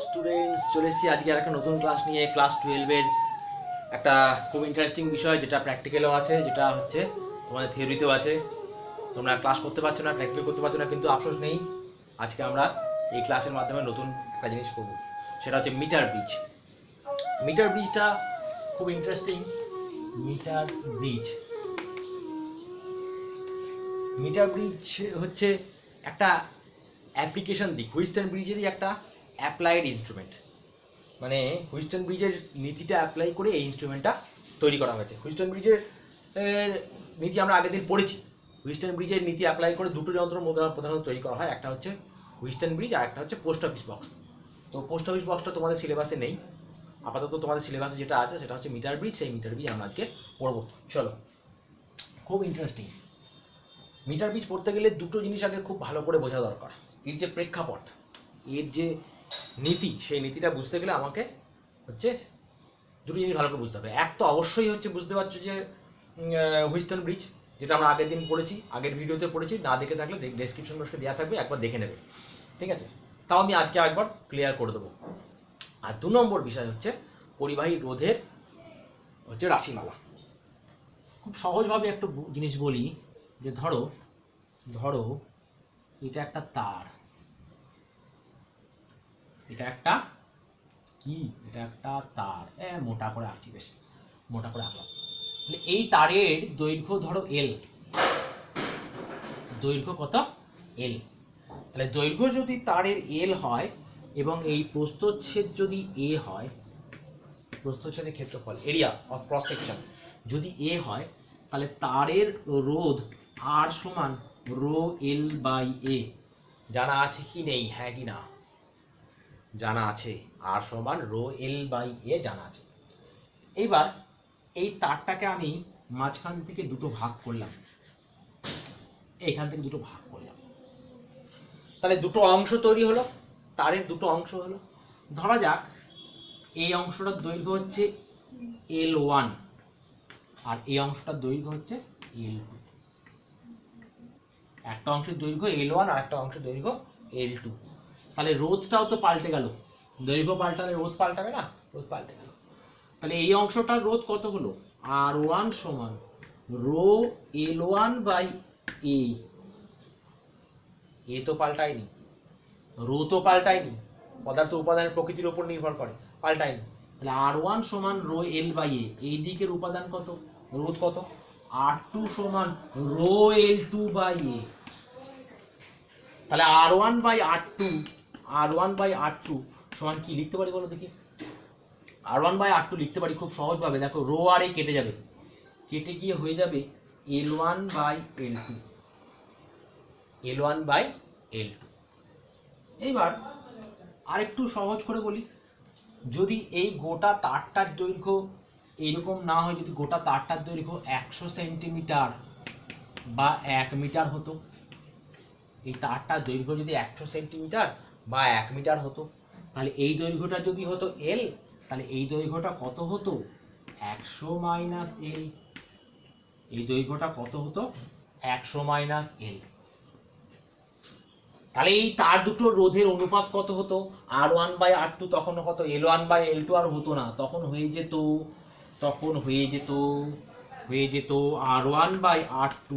Students, চলে এসেছি আজকে আর একটা নতুন ক্লাস নিয়ে। ক্লাস 12-এর একটা খুব ইন্টারেস্টিং বিষয়, যেটা প্র্যাকটিক্যালও আছে, যেটা হচ্ছে তোমাদের থিওরিতেও আছে। তোমরা ক্লাস করতে পারছো না, প্র্যাকটিক্যাল করতে পারছো না, কিন্তু আফসোস নেই, আজকে আমরা এই ক্লাসের মাধ্যমে নতুন একটা জিনিস করবো, সেটা হচ্ছে মিটার ব্রিজ। মিটার ব্রিজটা খুব interesting. Metre bridge metre bridge হচ্ছে একটা অ্যাপ্লিকেশন দিক। হুইস্টন ব্রিজেরই একটা অ্যাপ্লাইড ইনস্ট্রুমেন্ট, মানে হুইস্টন ব্রিজের নীতিটা অ্যাপ্লাই করে এই ইনস্ট্রুমেন্টটা তৈরি করা হয়েছে। হুইস্টন ব্রিজের নীতি আমরা আগের দিন পড়েছি। হুইস্টন ব্রিজের নীতি অ্যাপ্লাই করে দুটো যন্ত্র প্রধানত তৈরি করা হয়, একটা হচ্ছে হুইস্টন ব্রিজ আর একটা হচ্ছে পোস্ট অফিস বক্স। তো পোস্ট অফিস বক্সটা তোমাদের সিলেবাসে নেই, আপাতত তোমাদের সিলেবাসে যেটা আছে সেটা হচ্ছে মিটার ব্রিজ। সেই মিটার ব্রিজ আমরা আজকে পড়বো। চলো, খুব ইন্টারেস্টিং। মিটার ব্রিজ পড়তে গেলে দুটো জিনিস আগে খুব ভালো করে বোঝা দরকার। এর যে প্রেক্ষাপট, এর যে নীতি, সেই নীতিটা বুঝতে গেলে আমাকে হচ্ছে দুটো জিনিস ভালো করে বুঝতে হবে। এক তো অবশ্যই হচ্ছে বুঝতে পারছো যে হুইস্টন ব্রিজ, যেটা আমরা আগের দিন পড়েছি, আগের ভিডিওতে পড়েছি। না দেখে থাকলে ডেসক্রিপশন বক্সে দেওয়া থাকবে, একবার দেখে নেবে, ঠিক আছে? তাও আমি আজকে আরেকবার ক্লিয়ার করে দেবো। আর 2 নম্বর বিষয় হচ্ছে পরিবাহী রোধের হচ্ছে রাশিমালা। খুব সহজভাবে একটা জিনিস বলি, যে ধরো এটা একটা তার, এটা একটা কি, এটা একটা তার। মোটা করে আঁকছি, বেশ মোটা করে আঁকলাম। তাহলে এই তারের দৈর্ঘ্য ধরো এল, দৈর্ঘ্য কত? এল। তাহলে দৈর্ঘ্য যদি তারের এল হয় এবং এই প্রস্থচ্ছেদ যদি এ হয়, প্রস্থচ্ছেদের ক্ষেত্রফল, এরিয়া অফ ক্রস সেকশন যদি এ হয়, তাহলে তারের রোধ আর সমান রো এল বাই এ। জানা আছে কি নেই? হ্যাঁ কি না? জানা আছে, আর সমান রো এল বাই এ জানা আছে। এইবার এই তারটাকে আমি মাঝখান থেকে দুটো ভাগ করলাম, এইখান থেকে দুটো ভাগ করলাম, তাহলে দুটো অংশ তৈরি হলো, তারের দুটো অংশ হলো। ধরা যাক এই অংশটার দৈর্ঘ্য হচ্ছে L1 আর এই অংশটার দৈর্ঘ্য হচ্ছে L2। একটা অংশের দৈর্ঘ্য L1 আর একটা অংশের দৈর্ঘ্য L2। তাহলে রোধটাও তো পাল্টে গেল, দৈর্ঘ্য পাল্টালে রোধ পাল্টাবে না? রোধ পাল্টে গেল। তাহলে এই অংশটার রোধ কত হলো? R1 সমান রো L1 বাই এ। এ তো পাল্টায়নি, রো তো পাল্টায়নি, পদার্থ উপাদানের প্রকৃতির উপর নির্ভর করে, পাল্টায়নি। তাহলে R1 সমান রো এল বাই এ। এই দিকের উপাদান কত? রোধ কত? R2 সমান রো L2 বাই এ। তাহলে R1 বাই R2 সমান কি লিখতে পারি বলো দেখি? R1 বাই R2 লিখতে পারি খুব সহজভাবে। দেখো, রো আর এ কেটে যাবে, কেটে গিয়ে হয়ে যাবে L1 by L2, L1 by L2। এইবার আরেকটু সহজ করে বলি, যদি এই গোটা তারটার দৈর্ঘ্য এইরকম না হয়, যদি গোটা তারটার দৈর্ঘ্য 100 সেন্টিমিটার বা 1 মিটার হতো, এই তারটার দৈর্ঘ্য যদি 100 সেন্টিমিটার বা 1 মিটার হতো, তাহলে এই দৈর্ঘ্যটা যদি হতো এল, তাহলে এই দৈর্ঘ্যটা কত হতো? 100 মাইনাস এল। এই দৈর্ঘ্যটা কত হতো? 100 মাইনাস এল। তাহলে এই তার দুটো রোধের অনুপাত কত হতো? R1 by R2। তখন কত? L1 বাই L2 আর হতো না, তখন হয়ে যেত R1 by R2।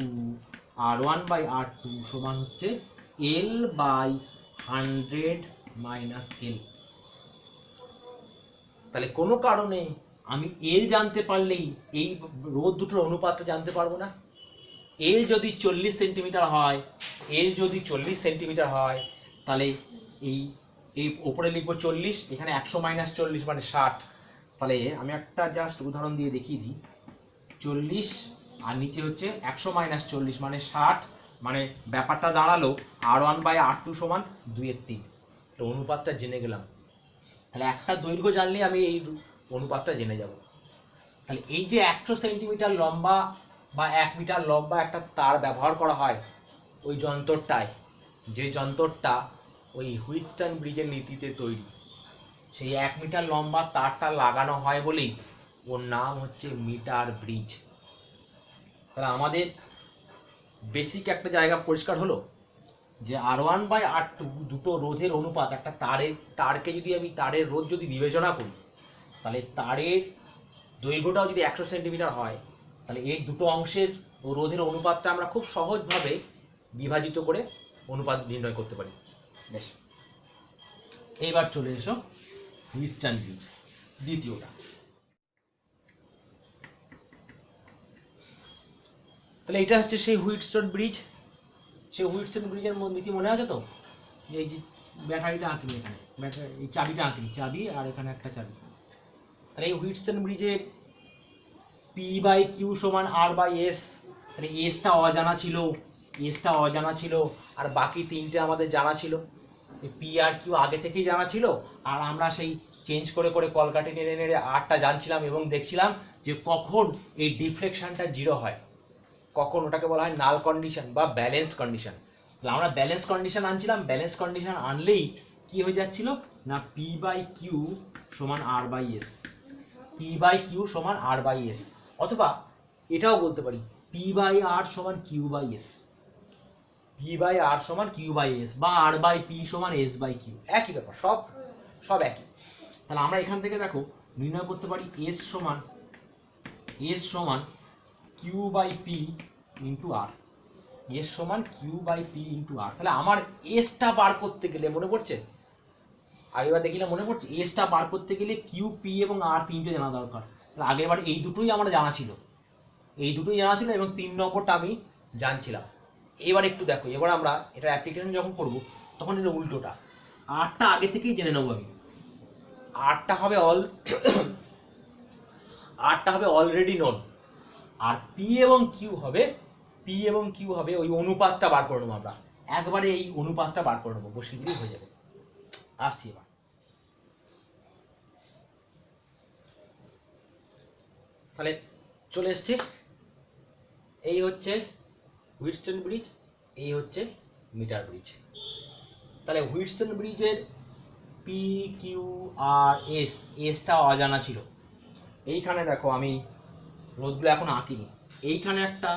R1 by R2 সমান হচ্ছে L বাই 100 মাইনাস L। তাহলে কোনো কারণে আমি L জানতে পারলেই এই রোধ দুটোর অনুপাতটা জানতে পারবো না? এল যদি 40 সেন্টিমিটার হয়, তাহলে এই উপরে লিখবো 40, এখানে 100 মাইনাস 40 মানে 60। তাহলে আমি একটা জাস্ট উদাহরণ দিয়ে দেখিয়ে দিই। 40 আর নিচে হচ্ছে 100 মাইনাস 40 মানে 60, মানে ব্যাপারটা দাঁড়ালো R1 বাই R2 সমান 2/3। তো অনুপাতটা জেনে গেলাম। তাহলে একটা দৈর্ঘ্য জানলে আমি এই অনুপাতটা জেনে যাব। তাহলে এই যে 100 সেন্টিমিটার লম্বা বা 1 মিটার লম্বা একটা তার ব্যবহার করা হয় ওই যন্ত্রটায়, যে যন্ত্রটা ওই হুইটস্টন ব্রিজের নীতিতে তৈরি, সেই 1 মিটার লম্বা তারটা লাগানো হয় বলেই ওর নাম হচ্ছে মিটার ব্রিজ। তাহলে আমাদের বেসিক একটা জায়গা পরিষ্কার হলো। যে R1/R2 দুটো রোধের অনুপাত, একটা তারকে যদি আমি তারের রোধ যদি বিবেচনা করি, তাহলে তারের দৈর্ঘ্যটাও যদি 100 সেন্টিমিটার হয়, তাহলে এর দুটো অংশের রোধের অনুপাতটা আমরা খুব সহজভাবে বিভাজিত করে অনুপাত নির্ণয় করতে পারি। বেশ, এইবার চলে এসো হুইটস্টান ব্রিজ, দ্বিতীয়টা। তাহলে এটা হচ্ছে সেই হুইটস্টোন ব্রিজ। সেই হুইটস্টোন ব্রিজের নীতি মনে আছে তো? এই যে ব্যাটারিটা আঁকিনি, এখানে এই চাবিটা আঁকিনি, চাবি আর এখানে একটা চাবি। তাহলে এই হুইটস্টোন ব্রিজের P/Q সমান R/S। তাহলে এসটা অজানা ছিল আর বাকি তিনটে আমাদের জানা ছিল। P আর Q আগে থেকেই জানা ছিল, আর আমরা সেই চেঞ্জ করে করে কলকাঠি নেড়ে নেড়ে আরটা জানছিলাম এবং দেখছিলাম যে কখন এই ডিফ্লেকশনটা জিরো হয়, কখন ওটাকে বলা হয় নাল কন্ডিশন বা ব্যালেন্স কন্ডিশন। তাহলে আমরা ব্যালেন্স কন্ডিশন আনছিলাম, ব্যালেন্স কন্ডিশন আনলেই কি হয়ে যাচ্ছিল না P/Q সমান R/S, P/Q সমান R/S, অথবা এটাও বলতে পারি P/R সমান Q/S, P/R সমান Q/S, বা R/P সমান S/Q, একই ব্যাপার, সব একই। তাহলে আমরা এখান থেকে দেখো নির্ণয় করতে পারি S সমান Q/P ইন্টু R, S সমান Q/P ইন্টু R। তাহলে আমার এসটা বার করতে গেলে, মনে পড়ছে আগেবার দেখিলে মনে পড়ছে, এসটা বার করতে গেলে কিউ, পি এবং আর তিনটে জানা দরকার। তাহলে আগেরবার এই দুটোই আমার জানা ছিল, এবং 3 নম্বরটা আমি জানছিলাম। এবার একটু দেখো, এবার আমরা এটা অ্যাপ্লিকেশন যখন করব তখন এটা উল্টোটা, আরটা আগে থেকেই জেনে নেবো আমি। আরটা হবে অলরেডি নোন, আর পি এবং কিউ হবে ওই অনুপাতটা বার করে নেবো আমরা, একবারে এই অনুপাতটা বার করে নেবো, বসিয়ে দিলেই হয়ে যাবে। আসছি এবার, তাহলে চলে এসছি। এই হচ্ছে হুইটস্টোন ব্রিজ, এই হচ্ছে মিটার ব্রিজ। তাহলে হুইটস্টোন ব্রিজের পি, কিউ আর এসটা অজানা ছিল। এইখানে দেখো আমি রোধগুলো এখন আঁকিনি, এইখানে একটা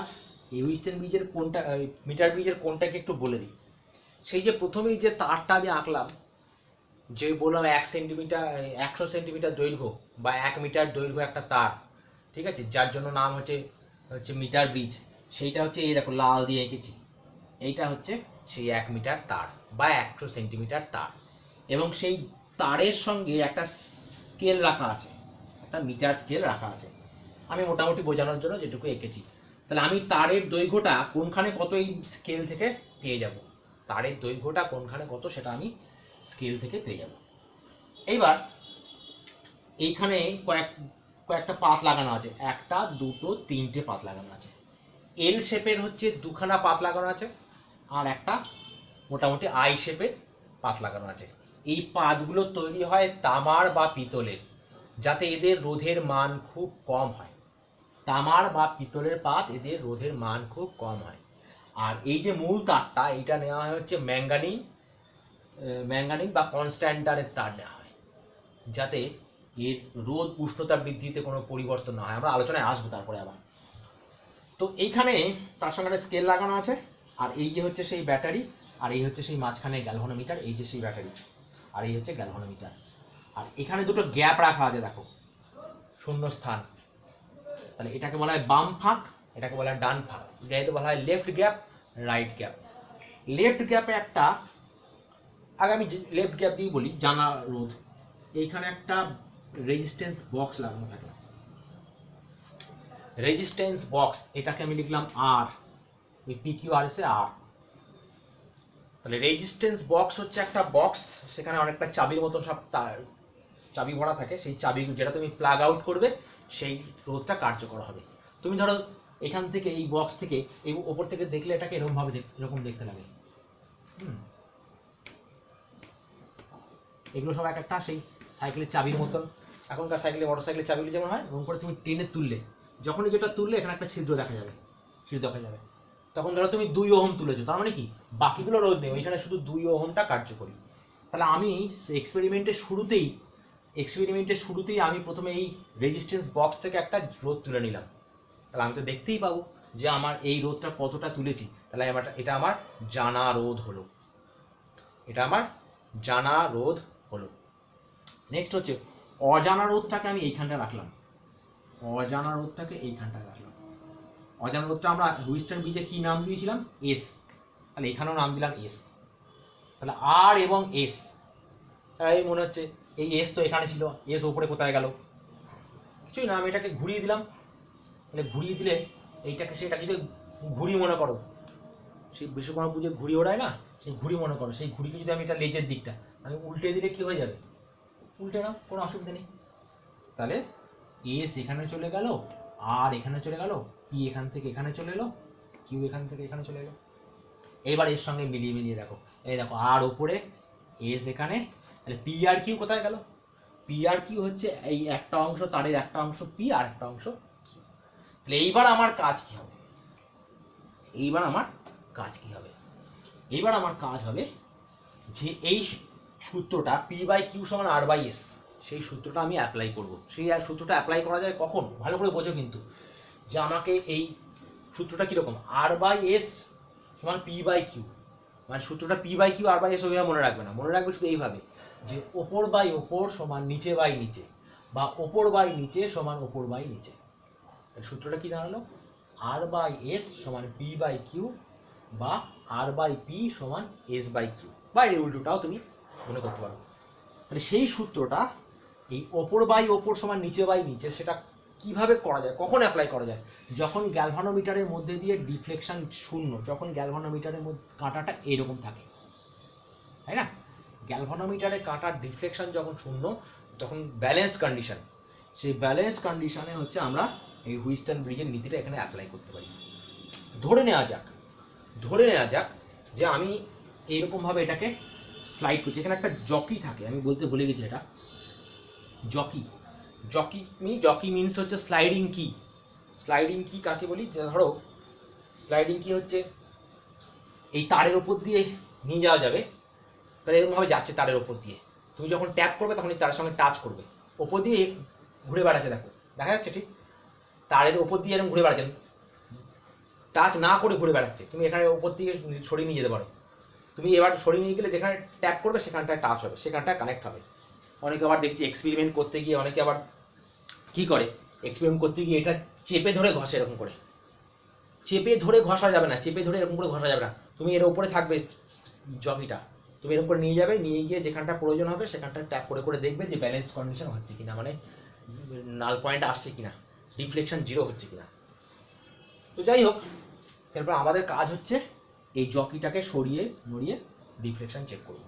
এই হুইটস্টোন ব্রিজের কোনটা, মিটার ব্রিজের কোনটাকে একটু বলে দিই। সেই যে প্রথমেই যে তারটা আমি আঁকলাম, যে বললাম 1 সেন্টিমিটার 100 সেন্টিমিটার দৈর্ঘ্য বা 1 মিটার দৈর্ঘ্য একটা তার, ঠিক আছে, যার জন্য নাম হচ্ছে মিটার ব্রিজ। সেইটা হচ্ছে এই দেখো লাল দিয়ে এঁকেছি, এইটা হচ্ছে সেই 1 মিটার তার বা 100 সেন্টিমিটার তার, এবং সেই তারের সঙ্গে একটা স্কেল রাখা আছে, একটা মিটার স্কেল রাখা আছে। আমি মোটামুটি বোঝানোর জন্য যেটুকু এঁকেছি। তাহলে আমি তারের দৈর্ঘ্যটা কোনখানে কত এই স্কেল থেকে পেয়ে যাব, তারের দৈর্ঘ্যটা কোনখানে কত সেটা আমি স্কেল থেকে পেয়ে যাব। এইবার এইখানে কয়েকটা পাত লাগানো আছে, 1, 2, 3টে পাত লাগানো আছে। এল শেপের হচ্ছে 2খানা পাত লাগানো আছে, আর একটা মোটামুটি আই শেপের পাত লাগানো আছে। এই পাতগুলো তৈরি হয় তামার বা পিতলের, যাতে এদের রোধের মান খুব কম হয়। তামার বা পিতলের পাত, এদের রোধের মান খুব কম হয়। আর এই যে মূল তারটা, এটা নেওয়া হয় হচ্ছে ম্যাঙ্গানিন বা কনস্ট্যান্টারের তার নেওয়া হয়, যাতে এর রোধ উষ্ণতা বৃদ্ধিতে কোনো পরিবর্তন না হয়। আমরা আলোচনায় আসবো তারপরে আবার। তো এইখানে তার সঙ্গে একটা স্কেল লাগানো আছে, আর এই যে হচ্ছে সেই ব্যাটারি, আর এই হচ্ছে সেই মাঝখানে গ্যালভানোমিটার, এই যে সেই ব্যাটারি, আর এই হচ্ছে গ্যালভানোমিটার। আর এখানে দুটো গ্যাপ রাখা আছে, দেখো শূন্য স্থান। তাহলে এটাকে বলা হয় বাম ফাঁক, এটাকে বলা হয় ডান ফাঁক, এটাকে বলা হয় left gap, right gap. Left গ্যাপে একটা, আগে আমি লেফট গ্যাপ দিয়ে বলি, জানা রোধ। এইখানে একটা রেজিস্ট্যান্স বক্স লাগানো থাকে, রেজিস্ট্যান্স বক্স, এটাকে আমি লিখলাম আর, ওই পি কিউ আর এসে আর। তাহলে রেজিস্ট্যান্স বক্স হচ্ছে একটা বক্স, সেখানে অনেকটা চাবির মতন সব চাবি ভরা থাকে, সেই চাবি যেটা তুমি প্লাগ আউট করবে সেই রোধটা কার্যকর হবে। তুমি ধরো এখান থেকে এই বক্স থেকে এই ওপর থেকে দেখলে এটাকে এরকম ভাবে এরকম দেখতে লাগে। এগুলো সব একটা সেই সাইকেলের চাবির মতন, এখনকার সাইকেলে মোটরসাইকেলের চাবিগুলো যেমন হয়, এরকম করে তুমি টেনে তুললে, যখনই যেটা তুললে এখানে একটা ছিদ্র দেখা যাবে, তখন ধরো তুমি 2 ওহম তুলেছো, তার মানে কি বাকিগুলো রোধ নেই, ওইখানে শুধু 2 ওহমটা কার্যকরী। তাহলে আমি এক্সপেরিমেন্টের শুরুতেই আমি প্রথমে এই রেজিস্ট্যান্স বক্স থেকে একটা রোধ তুলে নিলাম, তাহলে আমি তো দেখতেই পাবো যে আমার এই রোধটা কতটা তুলেছি, তাহলে এটা আমার জানা রোধ হলো, এটা আমার জানা রোধ হলো। নেক্সট হচ্ছে অজানা রোধটাকে আমি এইখানটা রাখলাম, অজানা রোধটাকে এইখানটায় রাখলাম। অজানা রোধটা আমরা হুইস্টন ব্রিজে কি নাম দিয়েছিলাম? এস। তাহলে এখানেও নাম দিলাম এস। তাহলে আর এবং এস, এই মনে হচ্ছে এই এস তো এখানে ছিল, এস ওপরে কোথায় গেল? কিছুই না, আমি এটাকে ঘুরিয়ে দিলাম। তাহলে ঘুরিয়ে দিলে এইটাকে সেটাকে যদি ঘুড়ি মনে করো, সেই বিশ্বকর্মা পুজোয় ঘুড়ি ওড়ায় না, সেই ঘুড়ি মনে করো, সেই ঘুড়িকে যদি আমি এটা লেজের দিকটা আমি উল্টে দিলে কি হয়ে যাবে? উল্টে নাও, কোনো অসুবিধা নেই। তাহলে এস এখানে চলে গেল, আর এখানে চলে গেল, পি এখান থেকে এখানে চলে এলো, কিউ এখান থেকে এখানে চলে এলো। এবার এর সঙ্গে মিলিয়ে মিলিয়ে দেখো, এই দেখো আর ওপরে, এস এখানে, তাহলে পি আর কিউ কোথায় গেল? পি আর কিউ হচ্ছে এই একটা অংশ, তারের একটা অংশ পি আর একটা অংশ কিউ। তাহলে এইবার আমার কাজ কি হবে? এইবার আমার কাজ কি হবে? এইবার আমার কাজ হবে যে এই সূত্রটা পি বাই কিউ সমান আর বাই এস, সেই সূত্রটা আমি অ্যাপ্লাই করব। সেই সূত্রটা অ্যাপ্লাই করা যায় কখন? ভালো করে বোঝো কিন্তু, যে আমাকে এই সূত্রটা কীরকম, আর বাই এস সমান পি বাই কিউ, মানে সূত্রটা P by Q R by S ওইভাবে মনে রাখবে না, মনে রাখবে শুধু এইভাবে যে ওপর বাই ওপর সমান নিচে বাই নিচে, বা ওপর বাই নিচে সমান ওপর বাই নিচে। সূত্রটা কি দাঁড়ালো? আর বাই এস সমান পি বাই কিউ, বা আর বাই পি সমান এস বাই কিউ, বা এই উল্টোটাও তুমি মনে করতে পারো। তাহলে সেই সূত্রটা এই ওপর বাই ওপর সমান নিচে বাই নিচে, সেটা কিভাবে করা যায়, কখন অ্যাপ্লাই করা যায়? যখন গ্যালভানোমিটারের মধ্যে দিয়ে ডিফ্লেকশন শূন্য, যখন গ্যালভানোমিটারের মধ্যে কাঁটাটা এরকম থাকে, তাই না? গ্যালভানোমিটারে কাঁটার ডিফ্লেকশন যখন শূন্য, তখন ব্যালেন্সড কন্ডিশন, সেই ব্যালেন্সড কন্ডিশনে হচ্ছে আমরা এই হুইস্টন ব্রিজের নীতিটা এখানে অ্যাপ্লাই করতে পারি। ধরে নেওয়া যাক যে আমি এইরকমভাবে এটাকে স্লাইড করছি, এখানে একটা জকি থাকে, আমি বলতে ভুলে গেছি, এটা জকি মিনস হচ্ছে স্লাইডিং কি। স্লাইডিং কি কাকে বলি? ধরো স্লাইডিং কি হচ্ছে এই তারের ওপর দিয়ে নিয়ে যাওয়া যাবে, তাহলে এরকমভাবে যাচ্ছে তারের ওপর দিয়ে, তুমি যখন ট্যাপ করবে তখন এই তারের সঙ্গে টাচ করবে, ওপর দিয়ে ঘুরে বেড়াচ্ছে, দেখো দেখা যাচ্ছে ঠিক তারের ওপর দিয়ে এরকম ঘুরে বেড়াচ্ছেন, টাচ না করে ঘুরে বেড়াচ্ছে। তুমি এখানে ওপর দিয়ে সরিয়ে নিয়ে যেতে পারো, তুমি এবার সরিয়ে নিয়ে গেলে যেখানে ট্যাপ করবে সেখানটায় টাচ হবে, সেখানটায় কানেক্ট হবে। অনেকে আবার দেখছি এক্সপেরিমেন্ট করতে গিয়ে অনেকে আবার কি করে, এক্সপেরিমেন্ট করতে গিয়ে এটা চেপে ধরে ঘষে, এরকম করে চেপে ধরে ঘষা যাবে না, চেপে ধরে এরকম করে ঘষা যাবে না। তুমি এর উপরে থাকবে জকিটা, তুমি এরকম করে নিয়ে যাবে, নিয়ে গিয়ে যেখানটা প্রয়োজন হবে সেখানটা ট্যাপ করে করে দেখবে যে ব্যালেন্স কন্ডিশন হচ্ছে কিনা, মানে নাল পয়েন্ট আসছে কিনা, ডিফ্লেকশন জিরো হচ্ছে কিনা। তো যাই হোক, তারপর আমাদের কাজ হচ্ছে এই জকিটাকে সরিয়ে নড়িয়ে ডিফ্লেকশন চেক করব।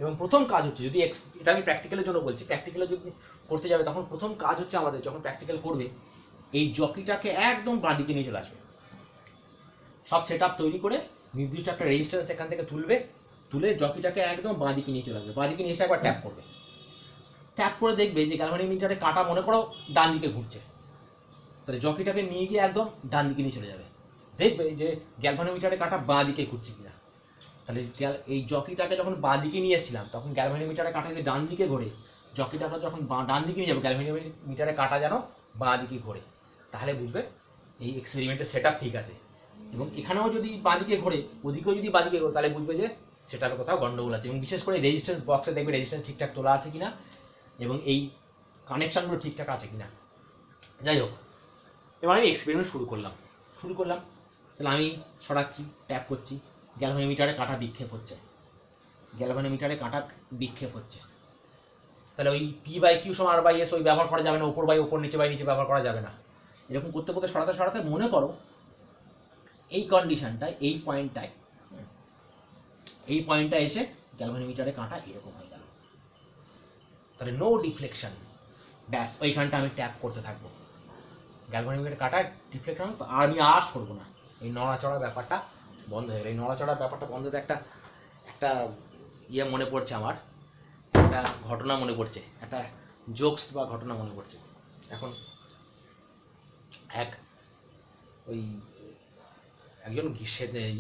এবং প্রথম কাজ হচ্ছে, যদি এটা আমি প্র্যাকটিক্যালের জন্য বলছি, প্র্যাকটিক্যালে যদি করতে যাবে তখন প্রথম কাজ হচ্ছে আমাদের, যখন প্র্যাকটিক্যাল করবে এই জকিটাকে একদম বাঁ দিকে নিয়ে চলে আসবে, সব সেট আপ তৈরি করে নির্দিষ্ট একটা রেজিস্ট্যান্স এখান থেকে তুলে জকিটাকে একদম বাঁ দিকে নিয়ে চলে আসবে, বাঁ দিকে নিয়ে এসে একবার ট্যাপ করবে, ট্যাপ করে দেখবে যে গ্যালভানোমিটারে কাঁটা মনে করো ডান দিকে ঘুরছে, তাহলে জকিটাকে নিয়ে গিয়ে একদম ডান দিকে নিয়ে চলে যাবে, দেখবে যে গ্যালভানোমিটারে কাঁটা বাঁ দিকে ঘুরছে কিনা। তাহলে এই জকিটাকে যখন বাঁ দিকে নিয়ে এসেছিলাম তখন গ্যালভানোমিটারে কাঁটা যদি ডান দিকে ঘোরে, জকিটাকে যখন ডান দিকে নিয়ে যাবে গ্যালভানোমিটারে কাঁটা যেন বাঁ দিকে ঘোরে, তাহলে বুঝবে এই এক্সপেরিমেন্টের সেট আপ ঠিক আছে। এবং এখানেও যদি বাঁ দিকে ঘোরে, ওদিকেও যদি বাঁ দিকে ঘোরে, তাহলে বুঝবে যে সেট আপে কোথাও গন্ডগোল আছে। এবং বিশেষ করে রেজিস্ট্যান্স বক্সে দেখবে রেজিস্ট্যান্স ঠিকঠাক তোলা আছে কিনা এবং এই কানেকশানগুলো ঠিকঠাক আছে কিনা। যাই হোক, এবার আমি এক্সপেরিমেন্ট শুরু করলাম, তাহলে আমি সরাচ্ছি, ট্যাপ করছি, গ্যালভানোমিটারে কাঁটা বিক্ষেপ হচ্ছে, তাহলে ওই পি বাই কিউ সমান আর বাই এস ওই ব্যবহার করা যাবে না, ওপর বাই ওপর নিচে বাই নিচে ব্যবহার করা যাবে না। এরকম করতে করতে সরাতে মনে করো এই কন্ডিশনটায়, এই পয়েন্টটা এসে গ্যালভানোমিটারে কাঁটা এরকম হয়ে গেল, তাহলে নো ডিফ্লেকশন, ব্যাস ওইখানটা আমি ট্যাপ করতে থাকবো, গ্যালভানোমিটারে কাঁটা ডিফ্লেকশন, আমি আর সরবো না, এই নড়াচড়ার ব্যাপারটা বন্ধ হয়ে গেল। এই নড়াচড়ার ব্যাপারটা বন্ধ হতে একটা ইয়ে মনে পড়ছে, আমার একটা ঘটনা মনে পড়ছে, একটা জোকস বা ঘটনা মনে পড়ছে। এখন একজন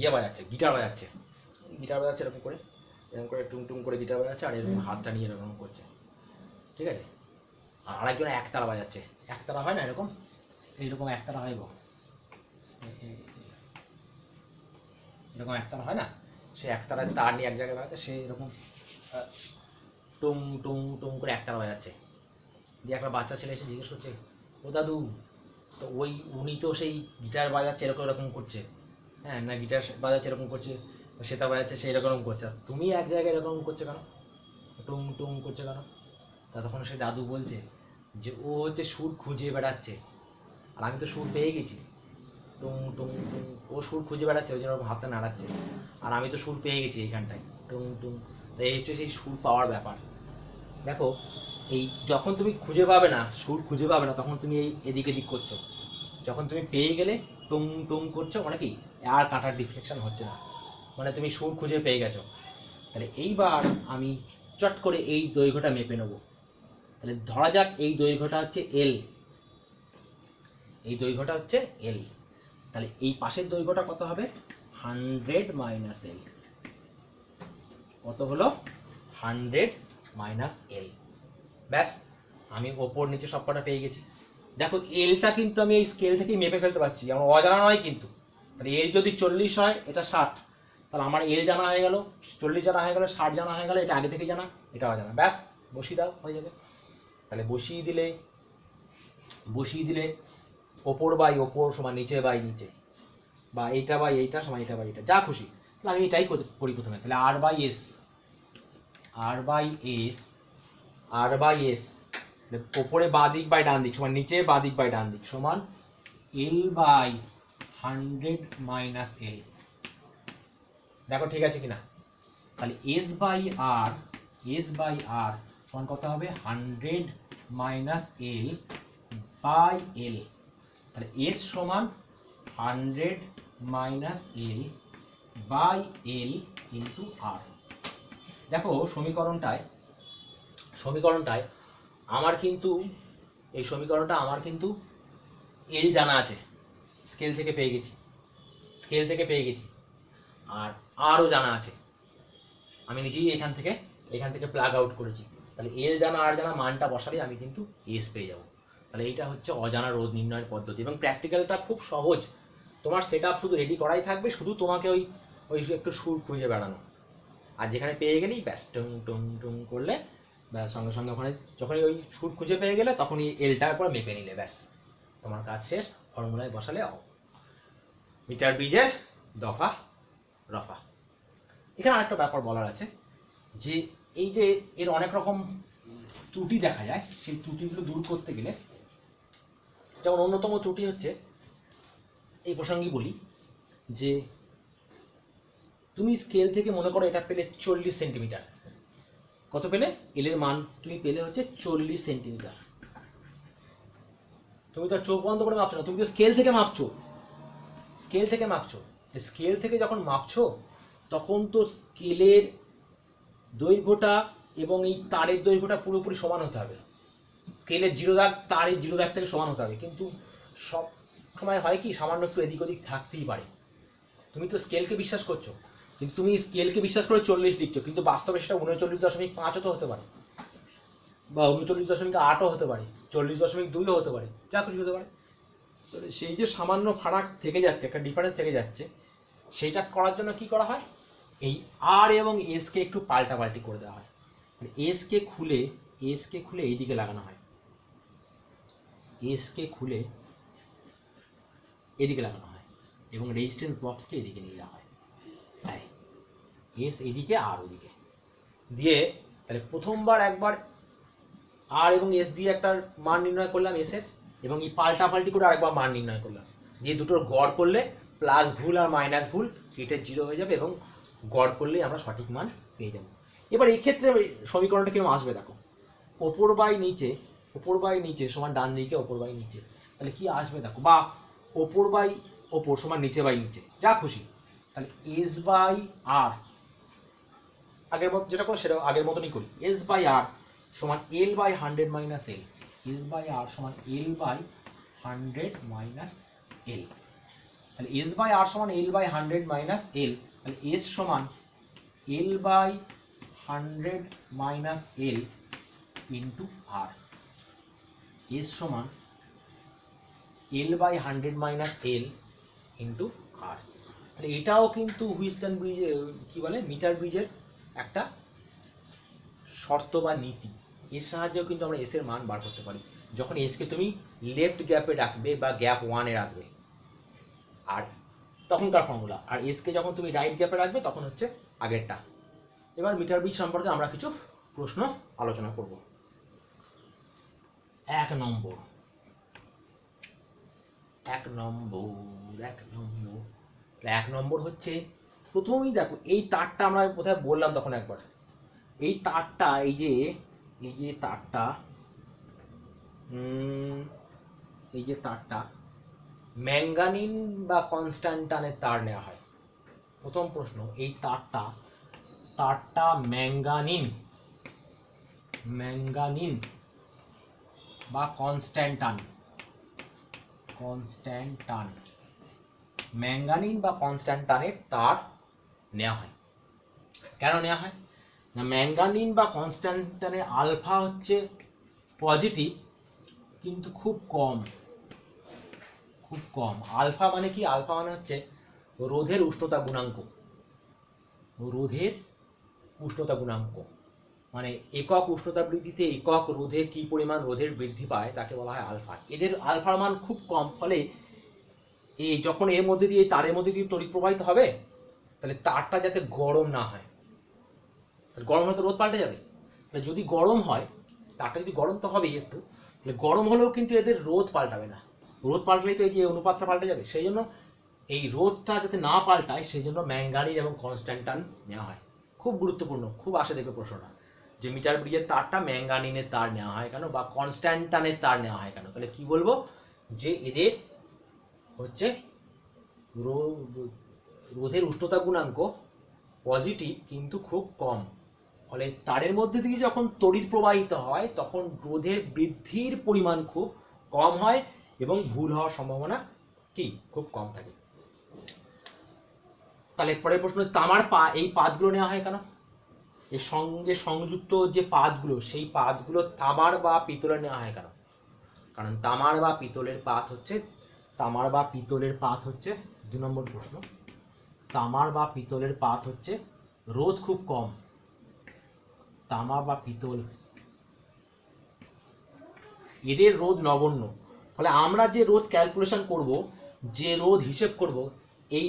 ইয়ে বাজাচ্ছে, গিটার বাজাচ্ছে এরকম করে টুং করে গিটার বাজাচ্ছে, আর এরকম হাতটা নিয়ে এরকম করছে, ঠিক আছে। আর আরেকজন একতারা বাজাচ্ছে, একতারা হয় না, এইরকম একতারা হয় গো, এরকম একতারা হয় না, সে একতারা তার নিয়ে এক জায়গায় বাজাচ্ছে, সে এরকম টুং টুং টুং করে একতারা বাজাচ্ছে। দিয়ে একটা বাচ্চা ছেলে এসে জিজ্ঞেস করছে, ও দাদু, তো উনি তো সেই গিটার বাজাচ্ছে এরকম এরকম করছে, হ্যাঁ না গিটার বাজাচ্ছে এরকম করছে, সেটা বাজাচ্ছে সে এরকম করছে, তুমি এক জায়গায় এরকম করছে কেন, টুং টুং করছে কেন? তা তখন সে দাদু বলছে যে ও হচ্ছে সুর খুঁজে বেড়াচ্ছে, আর আমি তো সুর পেয়ে গেছি, টুং টুং টুং, ও সুর খুঁজে বেড়াচ্ছে ওই জন্য হাতটা নাড়াচ্ছে, আর আমি তো সুর পেয়ে গেছি এইখানটায়, টুং টুং। তাই এই হচ্ছে সেই সুর পাওয়ার ব্যাপার। দেখো এই যখন তুমি খুঁজে পাবে না, সুর খুঁজে পাবে না, তখন তুমি এই এদিক এদিক করছো, যখন তুমি পেয়ে গেলে টুং টুং করছো, মানে কি আর কাঁটার ডিফ্লেকশন হচ্ছে না, মানে তুমি সুর খুঁজে পেয়ে গেছো। তাহলে এইবার আমি চট করে এই দৈর্ঘ্যটা মেপে নেবো। তাহলে ধরা যাক এই দৈর্ঘ্যটা হচ্ছে এল, এই দৈর্ঘ্যটা হচ্ছে এল, তাহলে এই পাশের দৈর্ঘ্যটা কত হবে, 100 মাইনাস এল। কত হলো, 100 মাইনাস এল। ব্যাস, আমি ওপর নিচে সব কটা পেয়ে গেছি। দেখো এলটা কিন্তু আমি এই স্কেল থেকেই মেপে ফেলতে পারছি, আমার অজানা নয় কিন্তু। তাহলে এল যদি 40 হয়, এটা 60, তাহলে আমার এল জানা হয়ে গেল, 40 জানা হয়ে গেল, 60 জানা হয়ে গেল, এটা আগে থেকে জানা, এটা অজানা, ব্যাস বসিয়ে দাও, হয়ে যাবে। তাহলে বসিয়ে দিলে ওপর বাই ওপর সমান নিচে বাই নিচে, বা এইটা বাই এইটা সমান এটা বাই এটা, যা খুশি। তাহলে আমি এটাই করি প্রথমে। তাহলে আর বাই এস ওপরে বাঁ দিক বাই ডান দিক সমান নিচে বাঁ দিক বাই ডান দিক সমান এল বাই 100 মাইনাস এল। দেখো ঠিক আছে কিনা? তাহলে এস বাই আর সমান কত হবে, 100 মাইনাস এল বাই এল। তাহলে এস সমান 100 minus L by L into R. দেখো সমীকরণটায় আমার কিন্তু এই সমীকরণটা আমার কিন্তু এল জানা আছে, স্কেল থেকে পেয়ে গেছি, আর আরও জানা আছে, আমি নিজেই এখান থেকে প্লাগ আউট করেছি। তাহলে এল জানা আর জানা মানটা বসালে আমি কিন্তু এস পেয়ে যাব। তাহলে এইটা হচ্ছে অজানা রোধ নির্ণয়ের পদ্ধতি, এবং প্র্যাকটিক্যালটা খুব সহজ। তোমার সেট আপ শুধু রেডি করাই থাকবে, শুধু তোমাকে ওই একটু সুর খুঁজে বেড়ানো, আর যেখানে পেয়ে গেলেই ব্যাস টুং টুং টুং করলে ব্যাস, সঙ্গে সঙ্গে ওখানে যখনই ওই সুর খুঁজে পেয়ে গেলে তখনই এলটা একবার মেপে নিলে, ব্যাস তোমার কাজ শেষ। ফর্মুলায় বসালে মিটার ব্রিজের দফা রফা। এখানে আরেকটা ব্যাপার বলার আছে, যে এই যে এর অনেক রকম ত্রুটি দেখা যায়, সেই ত্রুটিগুলো দূর করতে গেলে, যেমন অন্যতম ত্রুটি হচ্ছে, এই প্রসঙ্গে বলি যে তুমি স্কেল থেকে মনে করো এটা পেলে 40 সেন্টিমিটার, কত পেলে, এল এর মান তুমি পেলে হচ্ছে 40 সেন্টিমিটার। তুমি তো চোখ বন্ধ করে মাপছো না, তুমি তো স্কেল থেকে মাপছো। স্কেল থেকে যখন মাপছো তখন তো স্কেলের দৈর্ঘ্যটা এবং এই তারের দৈর্ঘ্যটা পুরোপুরি সমান হতে হবে, স্কেলের জিরো দাগ তারের জিরো দাগ থেকে সমান হতে হবে। কিন্তু সব সময় হয় কি, সামান্য একটু এদিক ওদিক থাকতেই পারে। তুমি তো স্কেলকে বিশ্বাস করছো, কিন্তু তুমি স্কেলকে বিশ্বাস করে 40 লিখছো, কিন্তু বাস্তবে সেটা 39.5 তো হতে পারে, বা 39.8ও হতে পারে, 40.2ও হতে পারে, যা খুশি হতে পারে। সেই যে সামান্য ফারাক থেকে যাচ্ছে, একটা ডিফারেন্স থেকে যাচ্ছে, সেইটা করার জন্য কি করা হয়, এই আর এবং এস কে একটু পাল্টাপাল্টি করে দেওয়া হয়। এস কে খুলে এইদিকে লাগানো হয়, এদিকে লাগানো হয়, এবং রেজিস্ট্যান্স বক্সকে এদিকে নিয়ে যাওয়া হয়। তাই এস এদিকে আর ওদিকে দিয়ে, তাহলে প্রথমবার একবার আর এবং এস দিয়ে একটা মান নির্ণয় করলাম এস এর, এবং এই পাল্টাপাল্টি করে আরেকবার মান নির্ণয় করলাম, দিয়ে দুটোর গড় করলে প্লাস ভুল আর মাইনাস ভুল কেটে 0 হয়ে যাবে, এবং গড় করলেই আমরা সঠিক মান পেয়ে যাব। এবার এই ক্ষেত্রে সমীকরণটা কিরকম আসবে দেখো, ওপর বাই নিচে সমান ডান দিকে ওপর বাই নিচে, তাহলে কি আসবে দেখো, বা ওপর বাই ওপর সমান নিচে বাই নিচে, যা খুশি। তাহলে এস বাই আর, আগের মতো যেটা করো সেটা আগের মতনই করি, এস বাই আর সমান L by 100 minus L, S by R সমান এল বাই 100 মাইনাস এল। তাহলে এস বাই আর সমান এল বাই 100 মাইনাস এল, তাহলে এস সমান L by 100 minus L into R, S সমান L by 100 minus L into R. এটাও কিন্তু Wheatstone bridge কি বলে মিটার ব্রিজের একটা শর্ত বা নীতি। এর সাহায্যেও কিন্তু আমরা এস এর মান বার করতে পারি। যখন এসকে তুমি লেফট গ্যাপে রাখবে বা গ্যাপ 1-এ রাখবে আর তখনকার ফর্মুলা, আর এসকে যখন তুমি রাইট গ্যাপে রাখবে তখন হচ্ছে আগেরটা। এবার মিটার ব্রিজ সম্পর্কে আমরা কিছু প্রশ্ন আলোচনা করব। 1 নম্বর হচ্ছে, প্রথমেই দেখো এই তারটা আমরা কোথায় বললাম তখন একবার, এই তারটা এই যে তারটা ম্যাঙ্গানিন বা কনস্ট্যান্টানের তার নেওয়া হয়। প্রথম প্রশ্ন, এই তারটা ম্যাঙ্গানিন বা ম্যাঙ্গানিন বা কনস্ট্যান্টানের তার নেওয়া হয়। কেন নেওয়া হয় না, ম্যাঙ্গানিন বা কনস্ট্যান্টানের আলফা হচ্ছে পজিটিভ কিন্তু খুব কম। আলফা মানে কি? আলফা মানে হচ্ছে রোধের উষ্ণতা গুণাঙ্ক। মানে একক উষ্ণতা বৃদ্ধিতে একক রোধে কি পরিমাণ রোধের বৃদ্ধি পায় তাকে বলা হয় আলফা। এদের আলফার মান খুব কম, ফলে এই যখন এর মধ্যে দিয়ে তারের মধ্যে দিয়ে তড়িৎ প্রবাহিত হবে, তাহলে তারটা যাতে গরম না হয়, গরম হলে তো রোধ পাল্টে যাবে। তাহলে যদি গরম হয়, তারটা যদি গরম তো হবেই একটু, তাহলে গরম হলেও কিন্তু এদের রোধ পাল্টাবে না। রোধ পাল্টালেই তো এই যে অনুপাতটা পাল্টে যাবে। সেই জন্য এই রোধটা যাতে না পাল্টায় সেই জন্য ম্যাঙ্গানিন এবং কনস্ট্যান্টান নেওয়া হয়। খুব গুরুত্বপূর্ণ, খুব আসে দেখবে প্রশ্নটা, যে মিটার ব্রিজের তারটা ম্যাঙ্গানিনের তার নেওয়া হয় কেন বা কনস্ট্যান্টানের তার নেওয়া হয় কেন। তাহলে কি বলবো, যে এদের হচ্ছে রোধের উষ্ণতা গুণাঙ্ক পজিটিভ কিন্তু খুব কম, ফলে তারের মধ্যে দিয়ে যখন তড়িৎ প্রবাহিত হয় তখন রোধের বৃদ্ধির পরিমাণ খুব কম হয় এবং ভুল হওয়ার সম্ভাবনা কি খুব কম থাকে। তাহলে পরের প্রশ্ন, তামার এই পাতগুলো নেওয়া হয় কেন? এর সঙ্গে সংযুক্ত যে পাতগুলো, সেই পাতগুলো তামার বা পিতলের নেওয়া হয় কেন? কারণ তামার বা পিতলের পাত হচ্ছে 2 নম্বর প্রশ্ন, তামার বা পিতলের পাত হচ্ছে রোধ খুব কম। তামা বা পিতল এদের রোধ নগণ্য। ফলে আমরা যে রোধ ক্যালকুলেশন করব, যে রোধ হিসেব করব, এই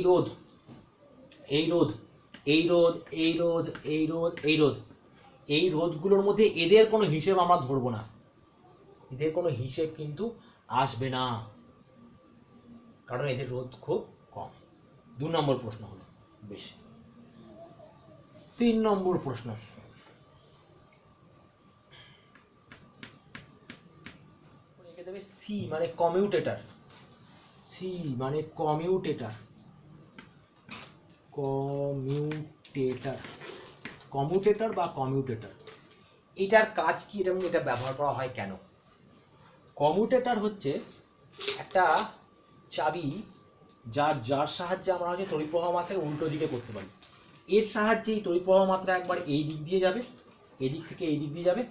রোধগুলোর মধ্যে এদের কোনো হিসেব আমরা ধরবো না, এদের কোনো হিসেব কিন্তু আসবে না, কারণ এদের রোধ খুব কম। 2 নম্বর প্রশ্ন হলো বেশ। 3 নম্বর প্রশ্ন, সি মানে কমিউটেটর। এটার কাজ কি এবং এটা ব্যবহার করা হয় কেন? কমিউটেটর হচ্ছে একটা চাবি যার সাহায্যে আমরা হচ্ছে তড়িৎ প্রবাহ মাত্রাকে উল্টো দিকে করতে পারি। এর সাহায্যে তড়িৎ প্রবাহ মাত্রা একবার এই দিক দিয়ে যাবে, এদিক থেকে এই দিক দিয়ে যাবে,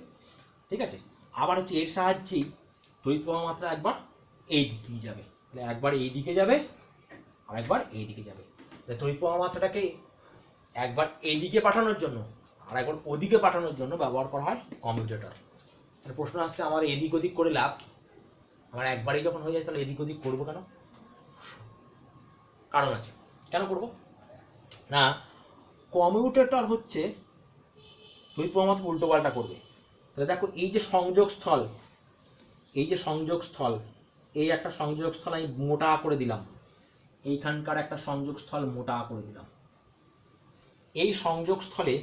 ঠিক আছে। আবার হচ্ছে এর সাহায্যে তড়িৎ প্রবাহ মাত্রা একবার এই দিক দিয়ে যাবে, তাহলে একবার এই দিকে যাবে আর একবার এই দিকে যাবে। তড়িৎ প্রবাহ মাত্রাটাকে একবার এই দিকে পাঠানোর জন্য আর একবার ওদিকে পাঠানোর জন্য ব্যবহার করা হয় কমিউটেটর। প্রশ্ন আসছে, আমার এদিক ওদিক করে লাভ কি? আমার একবারই যখন হয়ে যায় তাহলে এদিক ওদিক করবো কেন? কারণ আছে, কেন করব না, কমিউটেটর হচ্ছে তড়িৎ প্রবাহ মাত্রা উল্টো পাল্টা করবে। তাহলে দেখো এই যে সংযোগস্থল, এই একটা সংযোগস্থল আমি মোটা করে দিলাম, এইখানকার একটা সংযোগস্থল মোটা করে দিলাম। এই সংযোগস্থলে